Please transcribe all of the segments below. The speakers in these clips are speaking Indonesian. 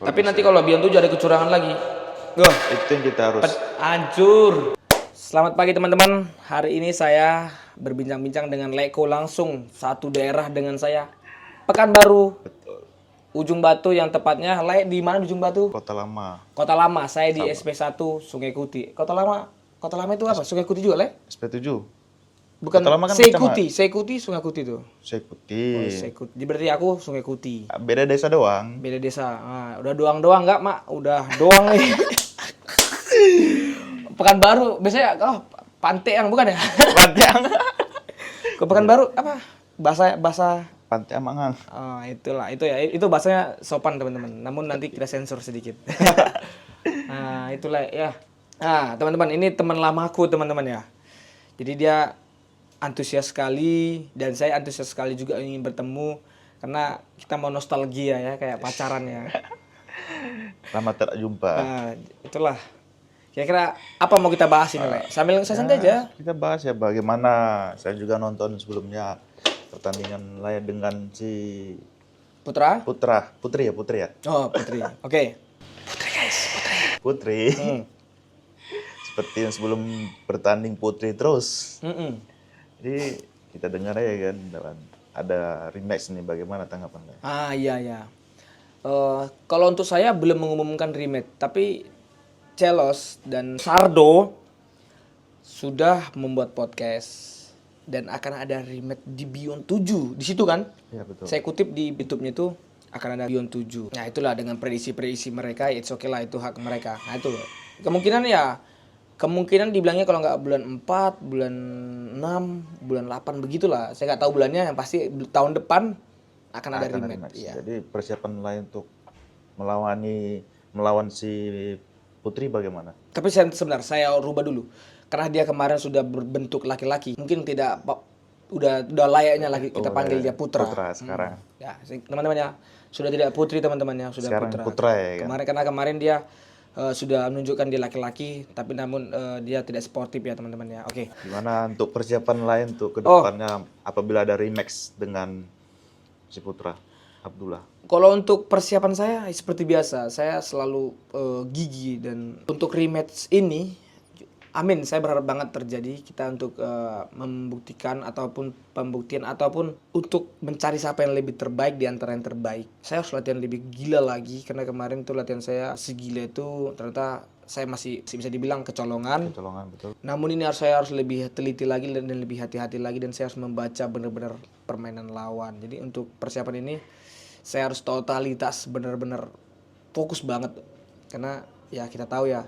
Tapi nanti kalau Beyond 7 ada kecurangan lagi. Wah, Itu yang kita harus. hancur. Selamat pagi teman-teman. Hari ini saya berbincang-bincang dengan Leko langsung satu daerah dengan saya. Pekanbaru, Ujung Batu yang tepatnya. Di mana di Ujung Batu? Kota Lama. Kota Lama. Saya di SP1 Sungai Kuti. Kota Lama itu apa? Sungai Kuti juga, Le? SP7. Bukan Kota Lama kan Seikuti, Sungai Kuti itu. Sekuti. Seikuti. Jadi berarti aku Sungai Kuti. Beda desa doang. Beda desa. Nah, udah doang enggak, Mak? Udah doang nih. Pekanbaru biasanya pantai yang bukan ya? Pantai. Ke Pekanbaru apa? Bahasa Pantai Amangang. oh, itulah. Itu bahasanya sopan, teman-teman. Namun nanti kita sensor sedikit. Nah, itulah ya. Nah, teman-teman, ini teman lamaku, teman-teman ya. Jadi dia antusias sekali dan saya antusias sekali juga ingin bertemu karena kita mau nostalgia ya, kayak pacaran ya. Lama tak jumpa. Nah, itulah. Kira-kira apa mau kita bahas ini, Le? Sambil santai aja. Kita bahas ya bagaimana. Saya juga nonton sebelumnya pertandingan layar dengan si Putra? Putri ya. Oh, Putri. Oke. Putri. Seperti yang sebelum bertanding Putri terus. Jadi kita dengar ya kan, ada rematch nih, bagaimana tanggapannya? Iya. Kalau untuk saya belum mengumumkan rematch, tapi Celos dan Sardo sudah membuat podcast dan akan ada rematch di Beyond 7 di situ kan? Iya betul. Saya kutip di YouTube-nya itu akan ada Beyond 7. Nah, itulah dengan prediksi-prediksi mereka, it's okay lah, itu hak mereka. Nah, itu kemungkinan dibilangnya kalau nggak bulan 4, bulan 6, bulan 8 begitulah. Saya nggak tahu bulannya, yang pasti tahun depan akan ada rematch. Iya. Jadi persiapan lain untuk melawan si Putri bagaimana? Tapi sebenarnya saya rubah dulu. Karena dia kemarin sudah berbentuk laki-laki, mungkin tidak udah layaknya lagi kita panggil dia Putra. Putra sekarang. Ya, teman-teman ya, sudah tidak Putri, teman-teman ya, sudah Sekarang Putra. Putra ya kan? Kemarin dia sudah menunjukkan dia laki-laki, tapi namun dia tidak sportif ya, teman-teman ya. Oke. Gimana untuk persiapan lain tuh ke depannya apabila ada rematch dengan si Putra Abdullah? Kalau untuk persiapan saya seperti biasa, saya selalu gigih, dan untuk rematch ini, amin, saya berharap banget terjadi kita untuk membuktikan ataupun pembuktian ataupun untuk mencari siapa yang lebih terbaik di antara yang terbaik. Saya harus latihan lebih gila lagi karena kemarin tuh latihan saya segila itu ternyata saya masih bisa dibilang kecolongan. Kecolongan, betul. Namun ini saya harus lebih teliti lagi dan lebih hati-hati lagi, dan saya harus membaca benar-benar permainan lawan. Jadi untuk persiapan ini saya harus totalitas benar-benar fokus banget karena ya kita tahu ya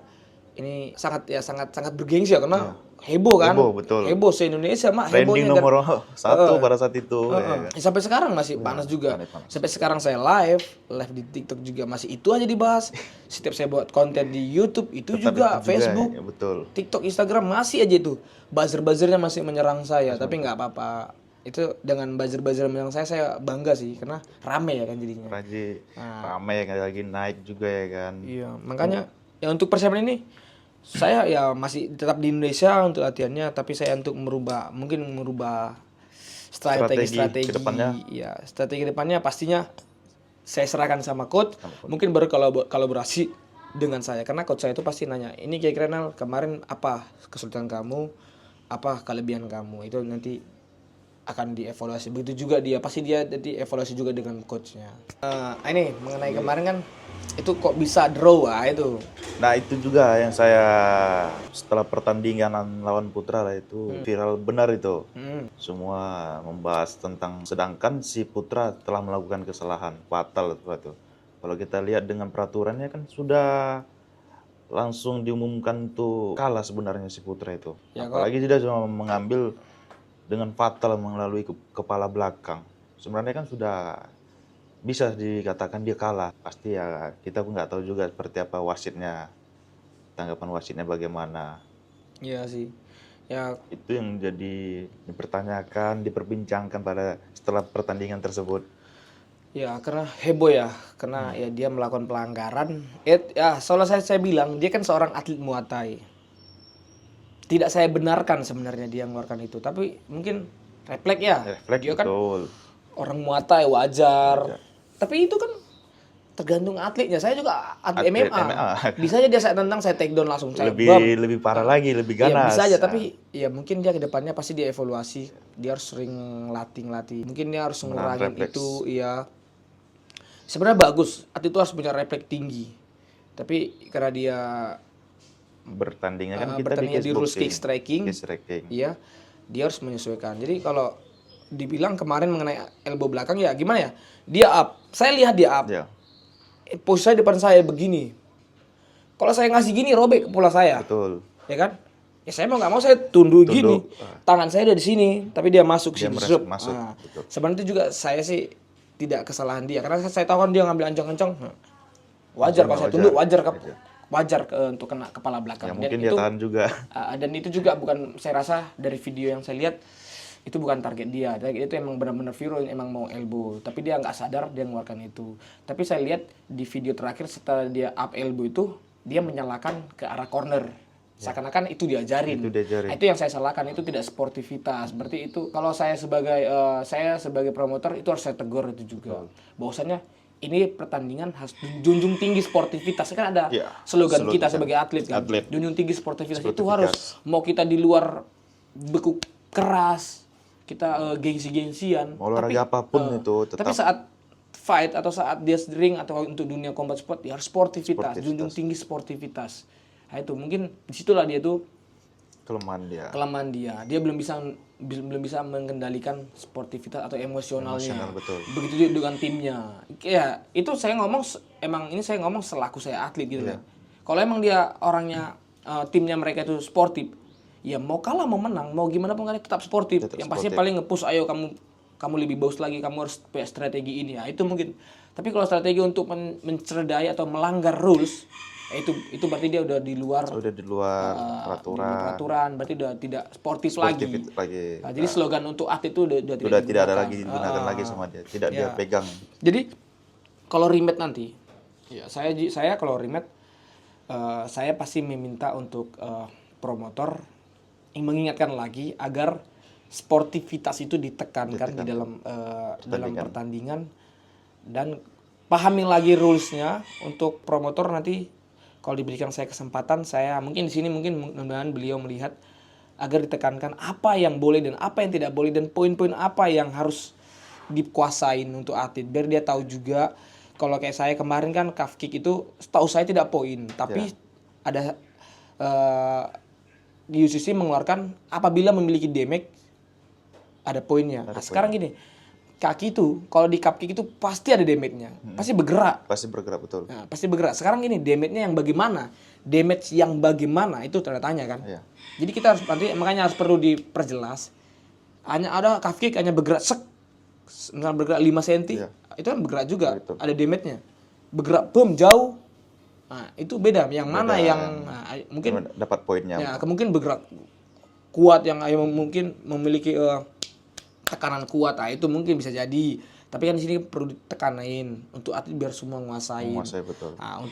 ini sangat bergengsi ya karena heboh kan. Heboh, betul. Heboh se-Indonesia mah Trending hebohnya nomor 1 pada saat itu. Ya, sampai sekarang masih panas juga. panas. Sampai sekarang saya live di TikTok juga masih itu aja dibahas. Setiap saya buat konten di YouTube itu juga, Facebook, ya, betul. TikTok, Instagram masih aja itu. Buzzer-buzzernya masih menyerang saya, tapi nggak apa-apa. Itu dengan buzzer-buzzer menyerang saya bangga sih karena rame ya kan jadinya. Ramai yang lagi naik juga ya kan. Iya, makanya ya untuk persiapan ini saya ya masih tetap di Indonesia untuk latihannya, tapi saya untuk merubah strategi kedepannya. Ya, strategi kedepannya pastinya saya serahkan sama coach. Mungkin baru kolaborasi dengan saya, karena coach saya itu pasti nanya, ini kira-kira Nal, kemarin apa kesulitan kamu, apa kelebihan kamu, itu nanti akan dievaluasi. Begitu juga dia jadi evaluasi juga dengan coachnya. Ini mengenai kemarin kan itu kok bisa draw itu. Nah itu juga yang saya setelah pertandingan lawan Putra lah itu viral benar itu. Semua membahas tentang, sedangkan si Putra telah melakukan kesalahan fatal itu. Kalau kita lihat dengan peraturannya kan sudah langsung diumumkan tuh kalah sebenarnya si Putra itu. Ya, apalagi dia cuma mengambil dengan fatal melalui kepala belakang. Sebenarnya kan sudah bisa dikatakan dia kalah. Pasti ya kita pun nggak tahu juga seperti apa wasitnya, tanggapan wasitnya bagaimana. Iya sih. Ya itu yang jadi dipertanyakan, diperbincangkan pada setelah pertandingan tersebut. Ya karena heboh ya, karena ya dia melakukan pelanggaran. Soalnya saya bilang dia kan seorang atlet Muay Thai. Tidak saya benarkan sebenarnya dia mengeluarkan itu, tapi mungkin refleks ya. Refleks, dia kan betul. orang Muay Thai wajar. Tapi itu kan tergantung atletnya. Saya juga atlet Atlet MMA. MMA. Bisa aja dia saya tendang, saya take down langsung, saya lebih bam. lebih parah lagi, lebih Iya ganas. bisa aja, tapi ya mungkin dia ke depannya pasti dia evaluasi, dia harus sering latih. Mungkin dia harus Menahan ngurangin refleks. itu, iya. Sebenarnya bagus, atlet itu harus punya refleks tinggi. Tapi karena dia Bertandingnya kan kita di bertandingnya di rules kickboxing. kick striking, iya, dia harus menyesuaikan. Jadi kalau dibilang kemarin mengenai elbow belakang ya gimana ya? Dia up, saya lihat dia up. Ya, Posisi saya depan saya begini. Kalau saya ngasih gini robek kepala saya. betul. Ya kan? Ya saya mau nggak mau saya tunduk gini. Tunduk. Tangan saya ada di sini, tapi dia masuk Dia sini. merasa- Zup. masuk, Nah, betul. sebenarnya itu juga saya sih tidak kesalahan dia karena saya tahu kan dia ngambil ancang-ancang. Wajar kalau saya tunduk, wajar untuk kena kepala belakang. Ya mungkin dia tahan juga. Dan itu juga bukan, saya rasa dari video yang saya lihat itu bukan target dia. Target itu emang benar-benar viral, emang mau elbow. Tapi dia nggak sadar dia mengeluarkan itu. Tapi saya lihat di video terakhir setelah dia up elbow itu, dia menyalakan ke arah corner. Seakan-akan itu diajarin. Itu diajarin. Itu yang saya salahkan, itu tidak sportivitas. Berarti itu kalau saya sebagai promotor itu harus saya tegur itu juga. Bahwasanya ini pertandingan harus junjung tinggi sportivitas. Kan ada Ya, slogan kita slogan sebagai atlet kan. atlet. Junjung tinggi sportivitas. Itu Sportivitas. harus, mau kita di luar beku keras, kita gengsi-gengsian. Mau olahraga apapun itu tetap. Tapi saat fight atau saat dia ring atau untuk dunia combat sport, ya harus sportivitas, junjung tinggi sportivitas. Nah itu mungkin disitulah dia tuh kelemahan dia. Dia belum bisa mengendalikan sportivitas atau emosionalnya. Emosional, betul. Begitu juga dengan timnya. Ya itu saya ngomong saya ngomong selaku saya atlet gitu Iya. kan. Kalau emang dia orangnya timnya mereka itu sportif, ya mau kalah mau menang mau gimana pun kan tetap sportif. Tetap Yang pasti sportif. paling nge-push, ayo kamu lebih bagus lagi, kamu harus punya strategi ini ya. Itu mungkin. Tapi kalau strategi untuk mencerdai atau melanggar rules, itu berarti dia udah di luar Udah di luar peraturan, berarti udah tidak sportif lagi. lagi. Nah, jadi slogan untuk atlet itu udah Udah tidak ada digunakan. lagi digunakan lagi sama dia. Tidak dia pegang. Jadi kalau rematch nanti, ya saya kalau rematch saya pasti meminta untuk promotor yang mengingatkan lagi agar sportivitas itu ditekankan di dalam pertandingan, dan pahami lagi rulesnya untuk promotor nanti. Kalau diberikan saya kesempatan, saya mungkin di sini mungkin mudah-mudahan beliau melihat agar ditekankan apa yang boleh dan apa yang tidak boleh, dan poin-poin apa yang harus dikuasain untuk atlet, biar dia tahu juga. Kalau kayak saya kemarin kan calf kick itu setahu saya tidak poin, tapi ada di UCC mengeluarkan apabila memiliki damage ada poinnya. Nah, sekarang gini, kaki itu kalau di calf kick itu pasti ada damage-nya, pasti bergerak. Pasti bergerak, betul. Nah, pasti bergerak. Sekarang gini, damage-nya yang bagaimana? Damage yang bagaimana itu tanda tanya kan. Iya. Jadi kita harus nanti makanya harus perlu diperjelas. Hanya ada calf kick hanya bergerak misalnya bergerak 5 cm, Iya. itu kan bergerak juga, Betul. ada damage-nya. Bergerak jauh. Nah, itu beda. Yang mana yang mungkin dapat poinnya. ya mungkin bergerak kuat yang mungkin memiliki tekanan kuat, itu mungkin bisa jadi. Tapi kan di sini perlu ditekanin untuk atlet biar semua menguasai. Betul. Nah,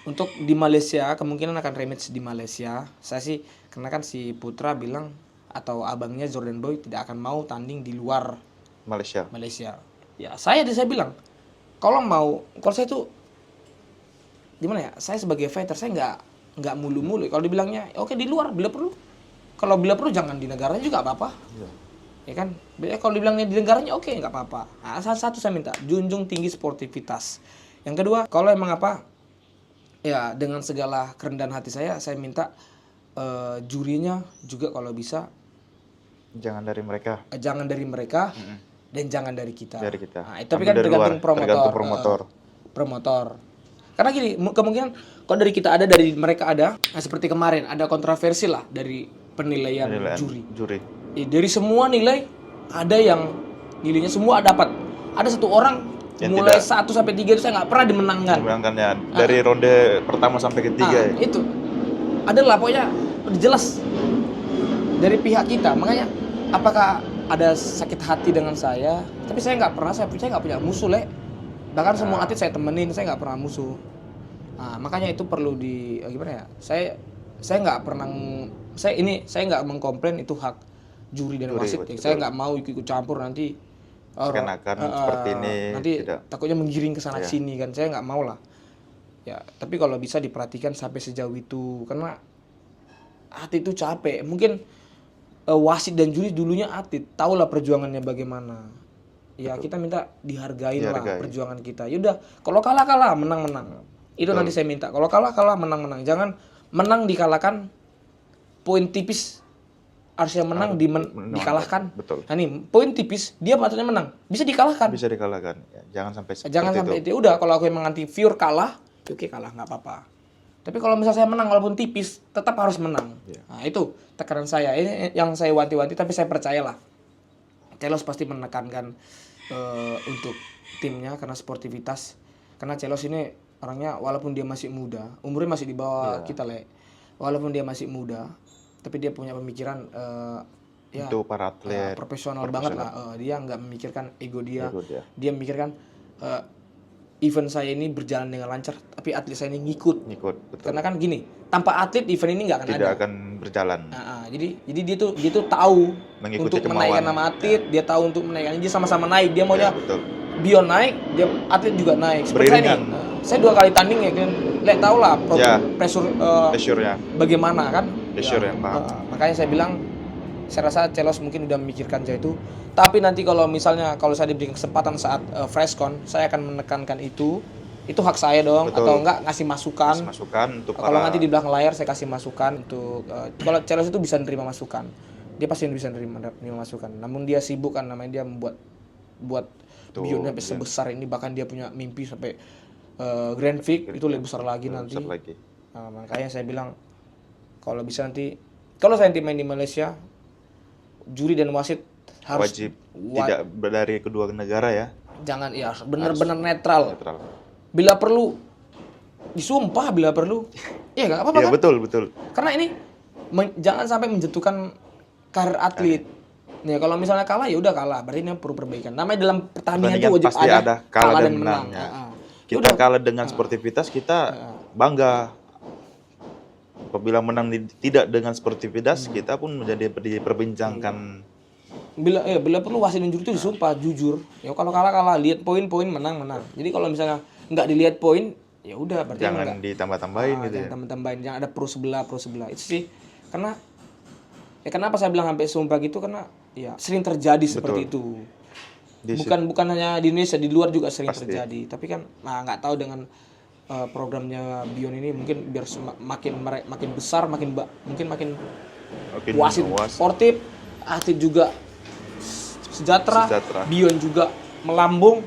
untuk di Malaysia kemungkinan akan rematch di Malaysia. Saya sih karena kan si Putra bilang atau abangnya Jordan Boy tidak akan mau tanding di luar Malaysia. Ya saya bilang kalau saya tuh gimana ya? Saya sebagai fighter saya nggak mulu-mulu. Kalau dibilangnya oke di luar bila perlu. Kalau bila perlu jangan di negaranya juga apa-apa. Iya. Ya kan? Kalau dibilangnya di negaranya oke nggak apa-apa. Nah, satu saya minta junjung tinggi sportivitas. Yang kedua, kalau emang ya dengan segala kerendahan hati saya minta jurinya juga kalau bisa Jangan dari mereka. Dan jangan dari kita. Dari kita. Nah, tapi Ambil kan dari tergantung luar, tergantung promotor. Promotor. Karena gini, kemungkinan kalau dari kita ada, dari mereka ada. Nah, seperti kemarin ada kontroversi lah dari penilaian juri. Dari semua nilai ada yang nilainya semua dapat. Ada satu orang Yang mulai tidak. 1 sampai 3 itu saya nggak pernah dimenangkan. Dimenangkannya dari ronde pertama sampai ketiga. Itu adalah pokoknya jelas dari pihak kita. Makanya apakah ada sakit hati dengan saya? Tapi saya nggak pernah, saya nggak punya musuh, Bahkan semua atlet saya temenin, saya nggak pernah musuh. Nah, makanya itu perlu gimana ya? Saya nggak pernah, saya nggak mengkomplain, itu hak juri dan wasit. betul. Saya nggak mau ikut campur nanti seakan-akan seperti ini nanti tidak. takutnya menggiring ke sana Iya. sini kan, saya nggak mau lah ya. Tapi kalau bisa diperhatikan sampai sejauh itu, karena atlet itu capek. Mungkin wasit dan juri dulunya atlet, tahulah perjuangannya bagaimana ya. Kita minta dihargain lah perjuangan kita. Yaudah, kalau kalah menang itu. Nanti saya minta kalau kalah menang. Jangan menang dikalahkan, poin tipis harusnya menang dikalahkan. Betul. Nah nih poin tipis dia patutnya menang, bisa dikalahkan. Bisa dikalahkan. Ya, jangan sampai itu. Udah, kalau aku emang anti viewer kalah, oke kalah nggak apa-apa. Tapi kalau misalnya saya menang walaupun tipis, tetap harus menang. Nah itu tekanan saya. Ini yang saya wanti-wanti, tapi saya percayalah Celos pasti menekankan untuk timnya karena sportivitas. Karena Celos ini orangnya walaupun dia masih muda, umurnya masih di bawah kita walaupun dia masih muda, tapi dia punya pemikiran untuk para atlet profesional banget lah. Dia nggak memikirkan ego dia. Dia memikirkan event saya ini berjalan dengan lancar, tapi atlet saya ini ngikut. Betul. Karena kan gini, tanpa atlet event ini nggak akan tidak akan berjalan. Jadi dia tuh tahu mengikuti untuk menaikkan nama atlet, dia tahu untuk menaikkan, dia sama-sama naik. Dia maunya Bion naik, dia atlet juga naik. Seperti saya nih, saya 2 kali tanding ya kan, tahu lah pressure-nya bagaimana kan. Pressure yang paham. Makanya saya bilang, saya rasa Celos mungkin udah memikirkan itu. Tapi nanti kalau misalnya saya diberi kesempatan saat Freshcon, saya akan menekankan itu hak saya dong. Betul. Atau enggak ngasih masukan untuk kalau nanti di belakang layar saya kasih masukan untuk kalau Celos itu bisa nerima masukan, dia pasti bisa nerima masukan. Namun dia sibuk kan, namanya dia buat Bion sampai sebesar ini, bahkan dia punya mimpi sampai Grand Prix itu lebih besar lagi nanti. Nah, makanya saya bilang kalau bisa nanti, kalau saya nanti main di Malaysia, juri dan wasit harus wajib tidak dari kedua negara ya. Jangan benar-benar netral. Bila perlu disumpah, bila perlu. Iya enggak apa-apa kan? Betul. Karena ini jangan sampai menjatuhkan karir atlet. Nih kalau misalnya kalah ya udah kalah, berarti ini perlu perbaikan. Namanya dalam pertandingan itu wajib pasti ada kalah dan menang. Kita udah. Kalah dengan sportivitas kita bangga. Apabila menang tidak dengan sportivitas, kita pun menjadi diperbincangkan. Bila perlu wasit dan juri itu disumpah jujur. Ya kalau kalah, lihat poin-poin, menang. Jadi kalau misalnya nggak dilihat poin, ya udah berarti jangan ditambah-tambahin gitu ya. Tambah-tambahin, jangan ada pro sebelah. Itu sih. Karena kenapa saya bilang sampai sumpah gitu, karena ya sering terjadi seperti itu. Bukan hanya di Indonesia, di luar juga sering terjadi. Tapi kan nggak tahu dengan programnya Bion ini mungkin biar makin besar, makin wasit sportif, atlet juga sejahtera. Bion juga melambung.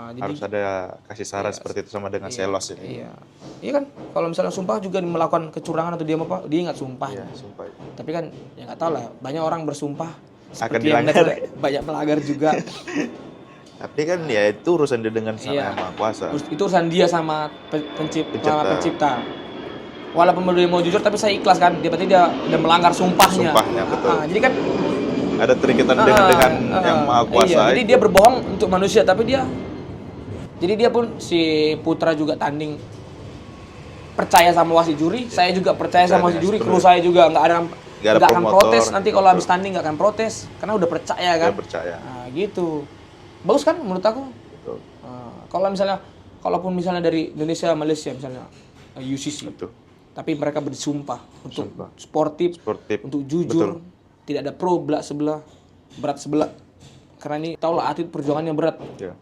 Jadi harus ada kasih saran seperti itu sama dengan Celos ini. Iya kan, kalau misalnya sumpah juga melakukan kecurangan atau dia ingat sumpah. Sumpah. Tapi kan ya nggak tahu lah, banyak orang bersumpah akan dilanggar, banyak melanggar juga. Tapi kan ya itu urusan dia dengan Sang Yang Maha Kuasa. Itu urusan dia sama pencipta. Walaupun dia mau jujur, tapi saya ikhlas kan. Berarti dia udah melanggar sumpahnya. Betul. Jadi kan ada terikitan dengan Yang Maha Kuasa. Jadi dia berbohong untuk manusia, tapi jadi dia pun si Putra juga tanding percaya sama wasit juri, saya juga percaya sama wasit juri, kru saya juga nggak akan protes. Nanti kalau habis tanding nggak akan protes, karena udah percaya kan. Nah, gitu. Bagus kan menurut aku. Betul. Kalaupun misalnya dari Indonesia, Malaysia misalnya UCC. Betul. Tapi mereka bersumpah untuk sportif, untuk jujur. Betul. Tidak ada pro sebelah, berat sebelah. Karena ini tau lah atlet perjuangannya berat. Ya.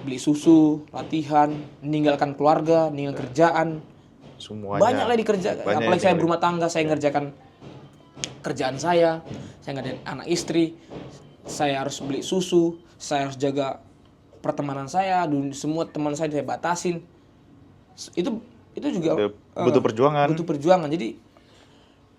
Beli susu, latihan, meninggalkan keluarga, meninggalkan kerjaan. Semuanya. Banyak lah dikerjakan. Apalagi saya berumah tangga, saya ngerjakan kerjaan saya ngerjakan anak istri, saya harus beli susu, saya harus jaga pertemanan saya, semua teman saya batasin. Itu juga butuh perjuangan. Jadi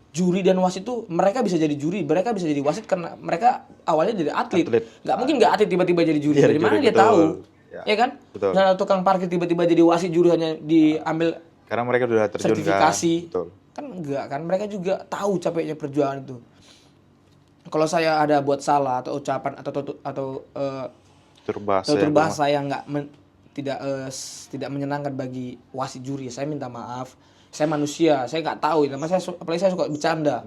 juri dan wasit itu mereka bisa jadi juri, mereka bisa jadi wasit karena mereka awalnya jadi atlet. Nggak mungkin nggak atlet tiba-tiba jadi juri. Dari mana dia tahu? Ya kan? Betul. Nah, tukang parkir tiba-tiba jadi wasit juri hanya diambil karena mereka sudah terjun sertifikasi. Kan enggak kan, mereka juga tahu capeknya perjuangan itu. Kalau saya ada buat salah atau ucapan atau tutur bahasa yang tidak menyenangkan bagi wasit juri, saya minta maaf. Saya manusia, saya nggak tahu, apalagi saya suka bercanda.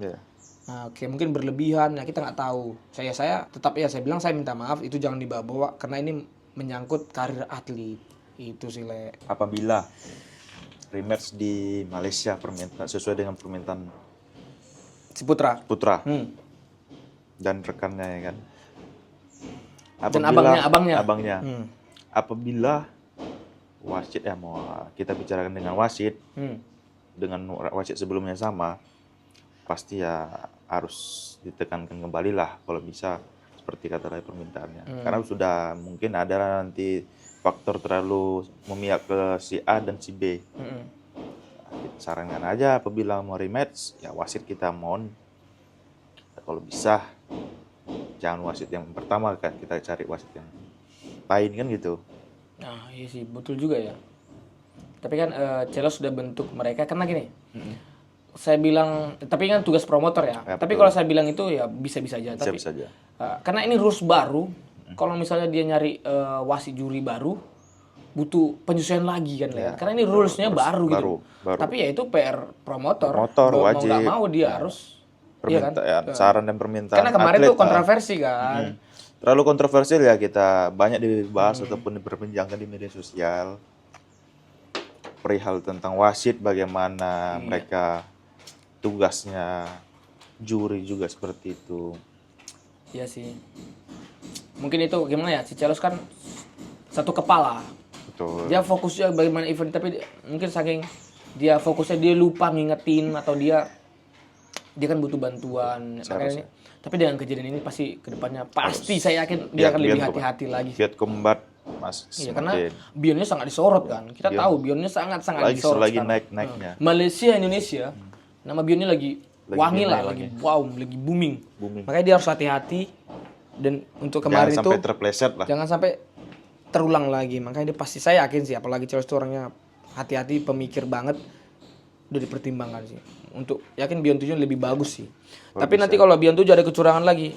Nah, oke, mungkin berlebihan, ya kita nggak tahu. Saya tetap ya saya bilang saya minta maaf, itu jangan dibawa-bawa karena ini menyangkut karir atlet. Itu sih, Le. Apabila rematch di Malaysia sesuai dengan permintaan Si Putra. Putra Hmm. dan rekannya ya kan. Dan Apabila abangnya. Hmm. Apabila wasit mau kita bicarakan dengan wasit, Hmm. dengan wasit sebelumnya sama, pasti ya harus ditekankan kembali lah kalau bisa seperti kata tadi permintaannya. Karena sudah mungkin ada nanti faktor terlalu memihak ke si A dan si B. Kita sarankan aja apabila mau rematch, ya wasit kita mohon kalau bisa jangan wasit yang pertama kan, kita cari wasit yang lain kan gitu. Nah, iya sih, betul juga ya. Tapi kan Celos sudah bentuk mereka karena gini. Saya bilang, tapi kan tugas promotor ya. Ya, Tapi betul. kalau saya bilang itu ya bisa-bisa aja. Tapi Bisa aja. karena ini rules baru, kalau misalnya dia nyari wasit juri baru, butuh penyesuaian lagi kan, Le. Karena ini rulesnya baru gitu. baru. Tapi ya itu PR promotor. Promotor Mau wajib. nggak mau dia harus. Iya kan? Permintaan saran dan permintaan Karena kemarin atlet tuh kontroversi kan. terlalu kontroversial ya, kita banyak dibahas ataupun diperbincangkan di media sosial perihal tentang wasit, bagaimana mereka tugasnya, juri juga seperti itu. Iya sih. Mungkin itu gimana ya? Si Celos kan satu kepala. Betul. Dia fokusnya bagaimana event, tapi mungkin saking dia fokusnya dia lupa ngingetin atau dia kan butuh bantuan. Makanya tapi dengan kejadian ini pasti kedepannya pasti saya yakin dia akan lebih hati-hati lagi. Viet Combat Mas Iya, karena bionnya sangat disorot kan. Kita tahu bionnya sangat disorot lagi sekarang. naik-naiknya. Malaysia, Indonesia, nama bionnya lagi wangi lah, lagi wow, lagi booming. Makanya dia harus hati-hati, dan untuk kemarin Jangan itu sampai terpleset lah. jangan sampai terulang lagi. Makanya dia pasti, saya yakin sih, apalagi Charles itu orangnya hati-hati, pemikir banget, udah dipertimbangkan sih. Untuk yakin Bion 7 lebih bagus sih. Tapi nanti kalau Bion 7 ada kecurangan lagi,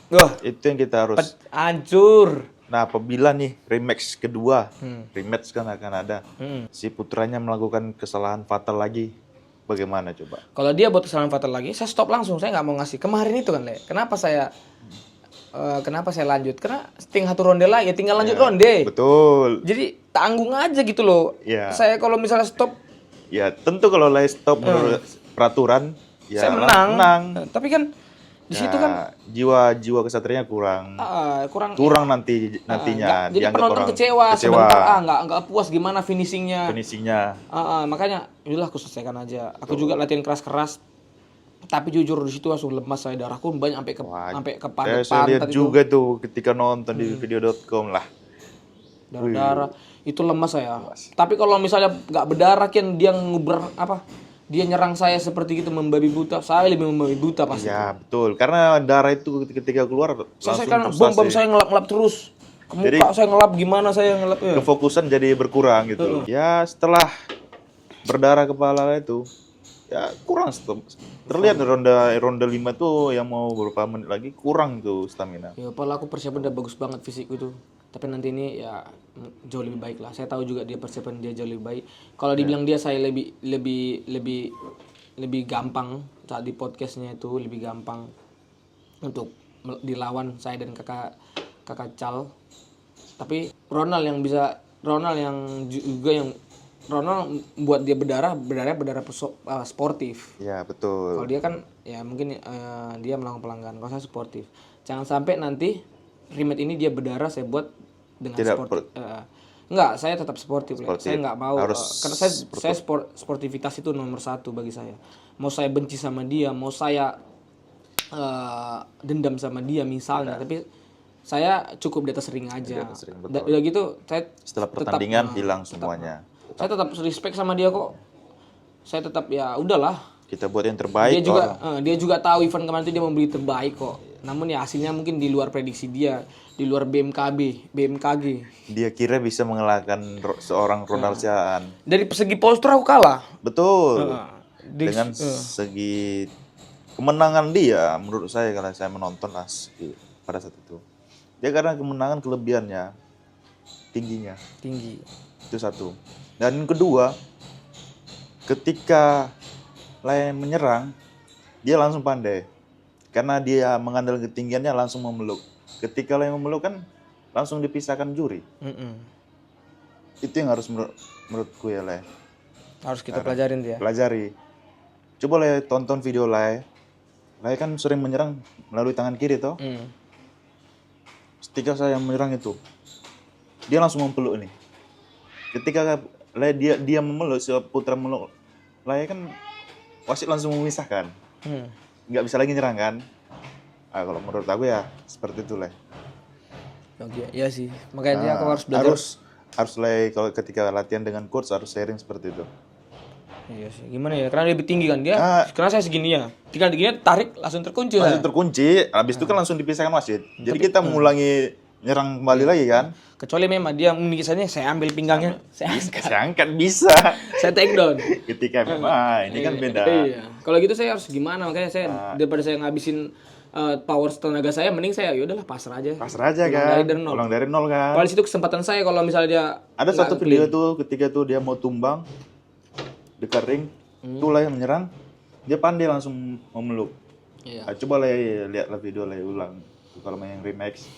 wah, Itu yang kita harus. hancur. Nah, apabila nih rematch kedua, rematch kan akan ada. Si putranya melakukan kesalahan fatal lagi, bagaimana coba? Kalau dia buat kesalahan fatal lagi, saya stop langsung. Saya nggak mau ngasih. Kemarin itu kan, Le. Kenapa saya lanjut? Karena tinggal satu ronde lagi, ya tinggal lanjut ronde. Betul. Jadi tanggung aja gitu loh. Iya. Saya kalau misalnya stop, Ya tentu kalau live stop menurut peraturan, ya saya menang. menang. Tapi kan di situ kan jiwa kesatrianya kurang nantinya. jadi dianggap penonton orang kecewa. Sebentar nggak puas gimana finishingnya. Makanya inilah aku selesaikan aja. Aku juga latihan keras-keras. Tapi jujur di situ langsung lemas, saya darahku banyak sampai ke pantat. Saya lihat juga tuh ketika nonton di video.com lah. Darah-darah itu lemas saya. Tapi kalau misalnya nggak berdarah kan dia dia nyerang saya seperti gitu, membabi buta. Saya lebih membabi buta pasti. Ya betul, karena darah itu ketika keluar Saya kan bom saya ngelap terus. Ke muka jadi, saya ngelap, gimana saya ngelap ya. Kefokusan jadi berkurang gitu. Ya setelah berdarah kepala itu, ya kurang terlihat ronde 5 tuh yang mau beberapa menit lagi kurang tuh stamina. Ya padahal aku persiapan udah bagus banget fisikku itu. Tapi nanti ini ya jauh lebih baik lah. Saya tahu juga dia persiapan dia jauh lebih baik. Kalau dibilang dia saya lebih gampang saat di podcastnya itu, lebih gampang untuk dilawan saya dan kakak Cal. Tapi Ronald buat dia berdarah sportif. Ya betul. Kalau dia kan ya mungkin dia melakukan pelanggaran. Kalau saya sportif. Jangan sampai nanti rematch ini dia berdarah saya buat dengan sportif. Enggak, saya tetap sportif. Saya nggak mau karena saya sportivitas itu nomor 1 bagi saya. Mau saya benci sama dia, mau saya dendam sama dia misalnya, tapi saya cukup di atas ring aja. Udah gitu saya setelah pertandingan hilang semuanya. Saya tetap respect sama dia kok. Saya tetap ya udahlah. Kita buat yang terbaik. Dia juga tahu event kemarin itu dia memberi terbaik kok. Namun ya hasilnya mungkin di luar prediksi dia, di luar BMKG. Dia kira bisa mengalahkan seorang Ronald Siaan. Dari segi postur aku kalah. Betul. Dengan segi kemenangan dia, menurut saya kalau saya menonton pada saat itu, dia karena kemenangan kelebihannya tinggi. Itu satu. Dan kedua, ketika lain menyerang, dia langsung pandai. Karena dia mengandalkan ketinggiannya langsung memeluk. Ketika yang memeluk kan langsung dipisahkan juri. Itu yang harus menurutku ya Le. Harus kita pelajarin dia. Pelajari. Coba Le tonton video Le. Le kan sering menyerang melalui tangan kiri toh. Ketika saya menyerang itu, dia langsung mempeluk nih. Ketika Le dia memeluk, si Putra memeluk, Le kan wasit langsung memisahkan. Nggak bisa lagi nyerang kan. Kalau menurut aku ya seperti itu Le. Oke, iya sih. Makanya aku harus belajar. Harus Le kalau ketika latihan dengan coach harus sharing seperti itu. Iya sih. Gimana ya? Karena dia lebih tinggi kan dia. Karena saya segini ya. Tinggal digini tarik langsung terkunci. Langsung terkunci. Habis itu kan langsung dipisahkan wasit. Jadi kita mengulangi nyerang kembali lagi kan. Kecuali memang dia mengikisannya, saya ambil pinggangnya, saya angkat bisa. saya take down. Ketika memang ini kan beda. Iya. Kalau gitu saya harus gimana? Makanya saya daripada saya ngabisin power tenaga saya, mending saya yaudahlah pasrah aja. Pasrah aja kan. Ulang dari nol kan. Kalau di situ kesempatan saya kalau misalnya dia ada satu video tuh ketika tuh dia mau tumbang dekat ring, tuh lah yang menyerang, dia pandai langsung memeluk. Iya. Coba lah lihatlah video lah ulang. Kalau main remix,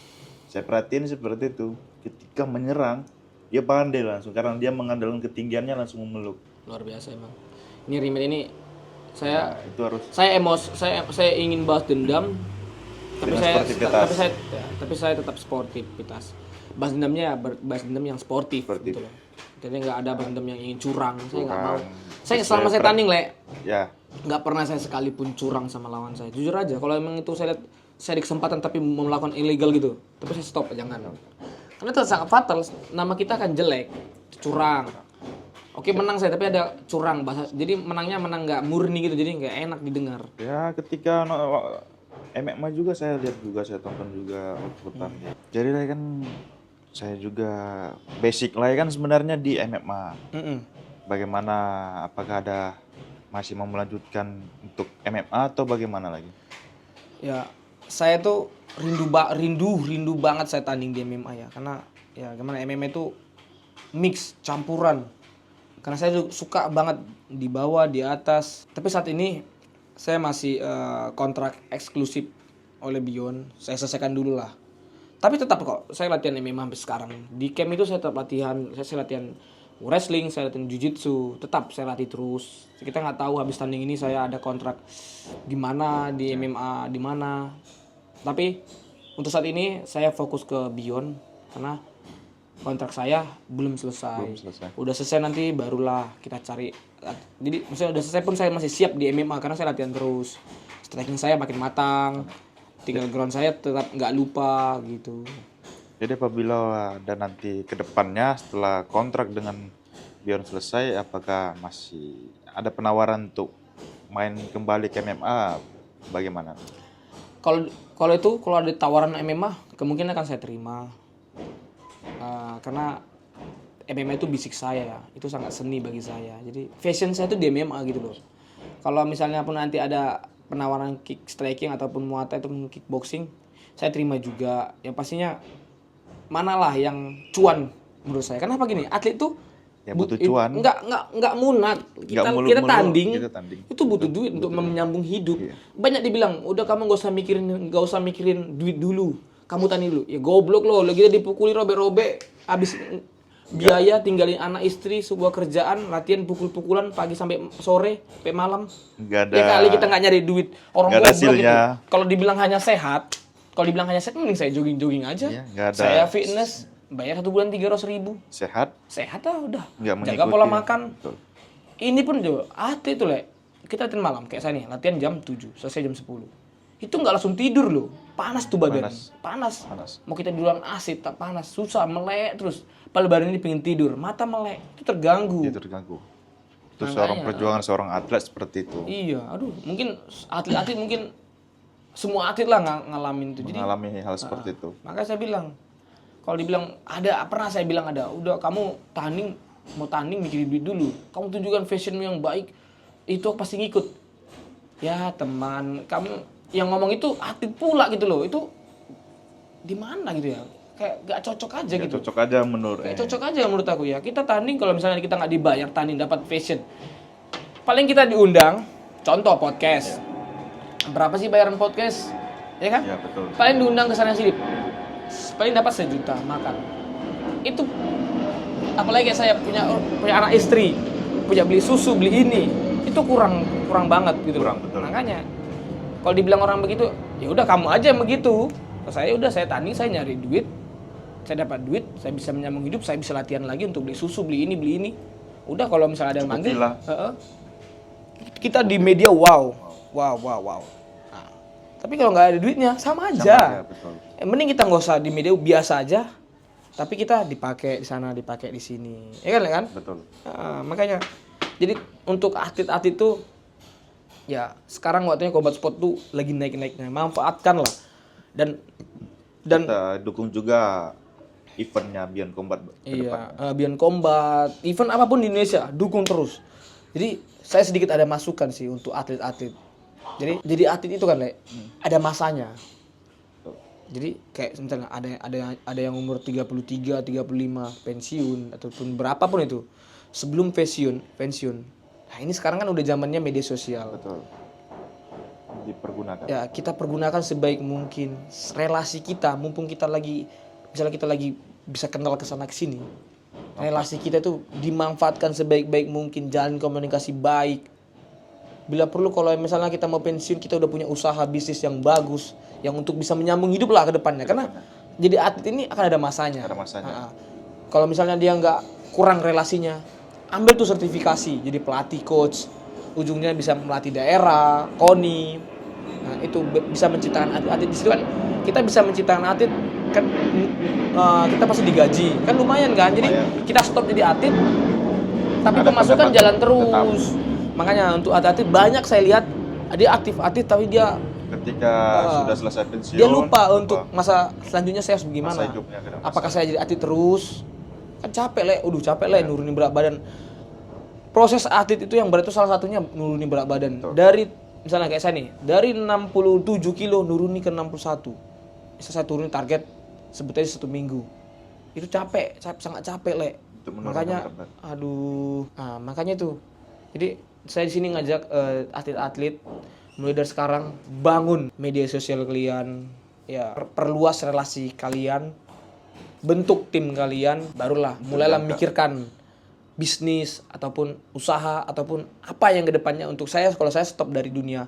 saya perhatiin seperti itu. Ketika menyerang, dia pandai langsung karena dia mengandalkan ketinggiannya langsung memeluk. Luar biasa emang. Ini remake ini saya itu harus. Saya ingin bahas dendam, tapi saya tetap sportivitas. Bahas dendamnya bahas dendam yang sportif gitu loh. Jadi nggak ada bahas dendam yang ingin curang. Saya nggak mau. Saya selama saya tanding ya nggak pernah saya sekalipun curang sama lawan saya. Jujur aja, kalau emang itu saya lihat saya di kesempatan tapi mau melakukan illegal gitu, tapi saya stop, jangan. Karena itu sangat fatal, nama kita akan jelek, curang. Oke menang saya, tapi ada curang bahasa. Jadi menang nggak murni gitu, jadi nggak enak didengar. Ya ketika MMA juga saya lihat juga, saya tonton juga pertandingan. Jadi lah kan saya juga basic lah kan sebenarnya di MMA. Bagaimana, apakah ada masih mau melanjutkan untuk MMA atau bagaimana lagi? Ya saya tuh rindu banget saya tanding di MMA ya, karena ya gimana MMA itu mix campuran. Karena saya suka banget di bawah, di atas. Tapi saat ini saya masih kontrak eksklusif oleh Beyond. Saya selesaikan dulu lah. Tapi tetap kok saya latihan MMA sampai sekarang. Di camp itu saya tetap latihan. Saya latihan wrestling, saya latihan jiu-jitsu. Tetap saya latih terus. Kita nggak tahu habis tanding ini saya ada kontrak di mana, di MMA di mana. Tapi untuk saat ini saya fokus ke Beyond karena kontrak saya belum selesai. Udah selesai nanti barulah kita cari. Jadi misalnya udah selesai pun saya masih siap di MMA karena saya latihan terus. Striking saya makin matang. Tinggal ground saya tetap nggak lupa gitu. Jadi apabila ada nanti ke depannya setelah kontrak dengan Beyond selesai, apakah masih ada penawaran untuk main kembali ke MMA? Bagaimana? Kalau ada tawaran MMA, kemungkinan akan saya terima. Karena MMA itu basic saya ya, itu sangat seni bagi saya. Jadi fashion saya itu di MMA gitu loh. Kalau misalnya pun nanti ada penawaran kick striking ataupun muay thai ataupun kickboxing, saya terima juga. Yang pastinya manalah yang cuan menurut saya. Kenapa gini? Atlet tuh ya butuh cuan. Enggak munat. Kita tanding. Itu butuh duit untuk butuh menyambung hidup. Iya. Banyak dibilang, "Udah kamu enggak usah mikirin duit dulu. Kamu tanding dulu." Ya goblok loh, lagi kita dipukuli robek-robek, habis biaya tinggalin anak istri, sebuah kerjaan, latihan pukul-pukulan pagi sampai sore, sampai malam. Enggak ada. Ya kali kita enggak nyari duit. Orang goblok gitu. Kalau dibilang hanya sehat, mending saya jogging aja. Iya, ada. Saya fitness, bayar 1 bulan 300.000. Sehat Lah udah. Nggak Jaga pola makan. Betul. Ini pun juga atlet itu kita latihan malam kayak saya nih, latihan jam 7, selesai jam 10. Itu nggak langsung tidur loh. Panas tuh badan. Panas. Mau kita duluan AC tak panas, susah, melek terus. Padahal badan ini pengen tidur, mata melek, itu terganggu. Itu seorang atlet seperti itu. Iya, aduh, mungkin atlet mungkin semua atlet lah ngalamin itu. Mengalami hal seperti itu. Makanya saya bilang, kalau dibilang pernah saya bilang udah kamu mau tanding mikirin duit dulu. Kamu tunjukkan fashionmu yang baik, itu pasti ngikut. Ya teman, kamu yang ngomong itu atlet pula gitu loh. Itu di mana gitu ya? Kayak gak cocok aja gitu. Cocok aja menurut aku ya. Kita tanding kalau misalnya kita nggak dibayar tanding dapat fashion. Paling kita diundang, contoh podcast. Berapa sih bayaran podcast? Ya kan? Iya, betul. Paling diundang ke sana sini, paling dapat 1 juta makan. Itu apalagi kayak saya punya anak istri, punya beli susu, beli ini, itu kurang banget gitu. Kurang, betul. Makanya kalau dibilang orang begitu, ya udah kamu aja yang begitu. Kalau saya tanding, saya nyari duit, saya dapat duit, saya bisa menyambung hidup, saya bisa latihan lagi untuk beli susu, beli ini. Udah, kalau misalnya ada yang manggil, kita di media wow. Nah, tapi kalau nggak ada duitnya sama aja. Betul. Mending kita nggak usah di media, biasa aja. Tapi kita dipakai di sana, dipakai di sini, ya kan? Betul. Makanya, jadi untuk atlet-atlet itu, ya sekarang waktunya Combat Sport tuh lagi naik-naiknya, manfaatkan lah. Dan Kita dukung juga eventnya Beyond Combat ke depan. Beyond Combat, event apapun di Indonesia, dukung terus. Jadi saya sedikit ada masukan sih untuk atlet-atlet. Jadi atlet itu kan, ada masanya. Jadi kayak misalnya ada yang umur 33, 35 pensiun ataupun berapapun itu sebelum pensiun. Nah, ini sekarang kan udah zamannya media sosial. Betul. Dipergunakan. Ya, kita pergunakan sebaik mungkin relasi kita, mumpung kita lagi bisa kenal ke sana ke sini. Relasi kita tuh dimanfaatkan sebaik-baik mungkin, jalin komunikasi baik. Bila perlu kalau misalnya kita mau pensiun, kita udah punya usaha bisnis yang bagus, yang untuk bisa menyambung hidup lah ke depannya. Karena jadi atlet ini akan ada masanya. Ada masanya. Kalau misalnya dia nggak kurang relasinya, ambil tuh sertifikasi, jadi pelatih coach, ujungnya bisa melatih daerah, KONI. Nah, itu bisa menciptakan atlet di situ kan. Kita bisa menciptakan atlet kan, kita pasti digaji kan, lumayan kan. Jadi kita stop jadi atlet, tapi ada pemasukan jalan terus. tetap. Makanya untuk atlet banyak saya lihat dia aktif atlet, tapi dia ketika sudah selesai pensiun dia lupa untuk masa selanjutnya saya harus bagaimana. Masa hidupnya ke depan. Apakah saya jadi atlet terus? Kan capek nurunin berat badan. Proses atlet itu yang berat itu salah satunya nurunin berat badan. Betul. Dari misalnya kayak saya nih, dari 67 kilo nurunin ke 61. Bisa saya turunin target sebetulnya 1 minggu. Itu capek, sangat capek, makanya makanya itu. Jadi saya di sini ngajak atlet-atlet mulai dari sekarang, bangun media sosial kalian, ya perluas relasi kalian, bentuk tim kalian, barulah mulailah memikirkan bisnis ataupun usaha ataupun apa yang kedepannya untuk saya. Kalau saya stop dari dunia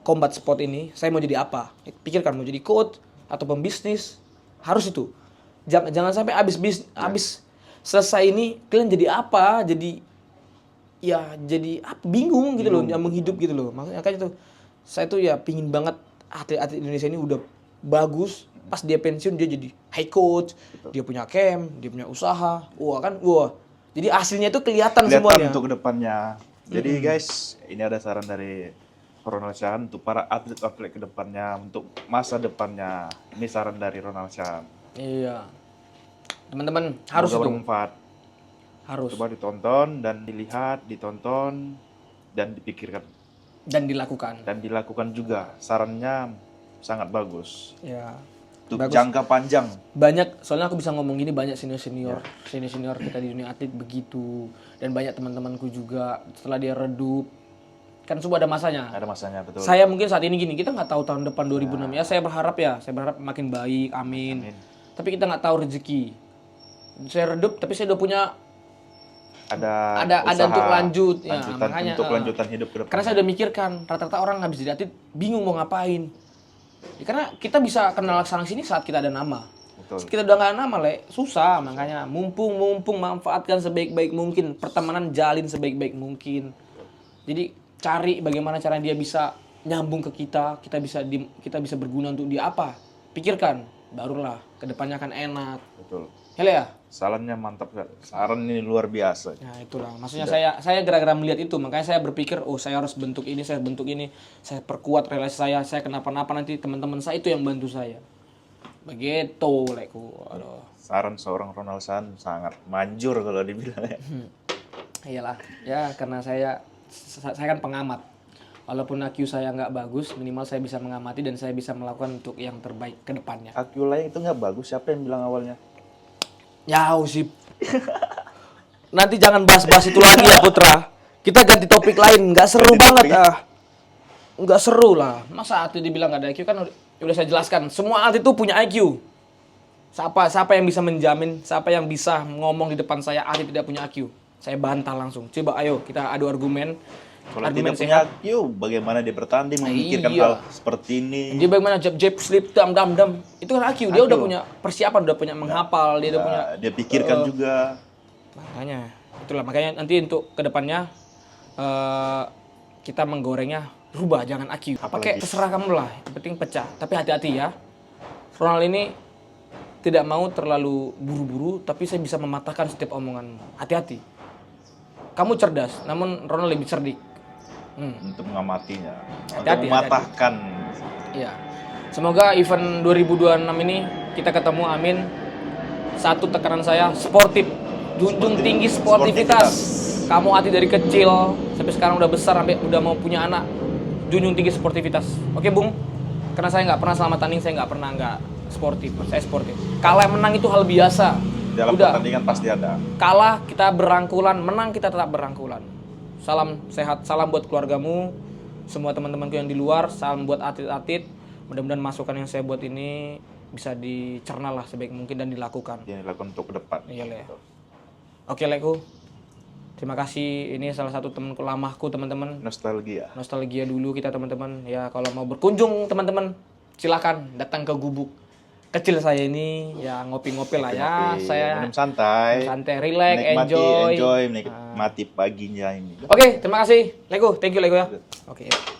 combat sport ini, saya mau jadi apa? Pikirkan, mau jadi coach atau pembisnis, harus itu. Jangan sampai habis selesai ini kalian jadi apa? Jadi apa, bingung gitu loh, nyambung hidup gitu loh. Makanya tuh saya tuh ya pingin banget atlet-atlet Indonesia ini udah bagus, pas dia pensiun dia jadi high coach. Betul. Dia punya camp, dia punya usaha. Jadi hasilnya itu kelihatan semuanya untuk kedepannya. Jadi guys, ini ada saran dari Ronald Chan untuk para atlet-atlet kedepannya, untuk masa depannya. Ini saran dari Ronald Chan. Iya, teman-teman harus itu bermanfaat. Harus. Coba ditonton dan dilihat, ditonton dan dipikirkan. Dan dilakukan. Dan dilakukan juga. Sarannya sangat bagus. Ya. Untuk jangka panjang. Banyak, soalnya aku bisa ngomong gini, banyak senior kita di dunia atlet begitu. Dan banyak teman-temanku juga setelah dia redup. Kan semua ada masanya. Ada masanya, betul. Saya mungkin saat ini gini, kita nggak tahu tahun depan 2006 ya. Saya berharap makin baik, amin. Tapi kita nggak tahu rezeki. Saya redup, tapi saya udah punya ada untuk lanjut ya, makanya untuk lanjutan hidup ke depan. Karena saya udah mikirkan, rata-rata orang habis jadi atlet bingung mau ngapain. Ya, karena kita bisa kenal sana sini saat kita ada nama. Betul. Kita udah nggak ada nama, susah. Makanya mumpung manfaatkan sebaik-baik mungkin, pertemanan jalin sebaik-baik mungkin. Jadi cari bagaimana cara dia bisa nyambung ke kita bisa berguna untuk dia apa. Pikirkan, barulah kedepannya akan enak. Betul. Ya. Sarannya mantap kan. Saran ini luar biasa. Nah, itulah. Maksudnya saya gara-gara melihat itu, makanya saya berpikir, saya harus bentuk ini, saya perkuat relasi saya kenapa-napa nanti teman-teman saya itu yang bantu saya. Begitu, Aduh. Saran seorang Ronald Chan sangat manjur kalau dibilang ya. Iyalah. Ya, karena saya kan pengamat. Walaupun IQ saya nggak bagus, minimal saya bisa mengamati dan saya bisa melakukan untuk yang terbaik ke depannya. IQ lain itu nggak bagus, siapa yang bilang awalnya? Ya, sip. Nanti jangan bahas-bahas itu lagi ya, Putra. Kita ganti topik lain, nggak seru banget. nggak seru lah. Masa atlet dibilang nggak ada IQ, kan udah saya jelaskan. Semua atlet itu punya IQ. Siapa yang bisa menjamin, siapa yang bisa ngomong di depan saya atlet tidak punya IQ? Saya bantah langsung. Coba ayo kita adu argumen. Kalau Argumen tidak punya sehat. IQ, bagaimana dia bertanding, memikirkan Iya. hal seperti ini. Dia bagaimana jab slip dam dam dam. Itu kan IQ. Dia IQ. udah punya persiapan, udah punya menghafal, dia udah punya. Dia pikirkan juga. Makanya nanti untuk kedepannya kita menggorengnya rubah, jangan IQ. Pakai terserah kamu lah, yang penting pecah. Tapi hati-hati ya. Ronald ini tidak mau terlalu buru-buru, tapi saya bisa mematahkan setiap omonganmu. Hati-hati. Kamu cerdas, namun Ronald lebih cerdik. Untuk mengamatinya, Hati-hati, untuk mematahkan. Iya. Semoga event 2026 ini kita ketemu, amin. Satu tekanan saya, sportif. Junjung tinggi sportivitas. Kamu hati dari kecil sampai sekarang udah besar, sampai udah mau punya anak. Junjung tinggi sportivitas. Oke, Bung? Karena saya nggak pernah selama tanding, saya nggak pernah nggak sportif. Saya sportif. Kalah menang itu hal biasa. Dalam Udah. pertandingan pasti ada. Kalah kita berangkulan, menang kita tetap berangkulan. Salam sehat, salam buat keluargamu, semua teman-temanku yang di luar, salam buat atlet-atlet. Mudah-mudahan masukan yang saya buat ini bisa dicerna lah sebaik mungkin dan dilakukan. Yang dilakukan untuk ke depan. Iya, Le. Oke, Leku. Terima kasih. Ini salah satu temanku lamaku, teman-teman. Nostalgia. Nostalgia dulu kita, teman-teman. Ya, kalau mau berkunjung, teman-teman, silakan datang ke gubuk kecil saya ini. Ya, ngopi-ngopi lah ya. Saya minum santai. relax, enjoy. Menikmati paginya ini. Oke, terima kasih. Lego, thank you Lego ya. Oke. Ya.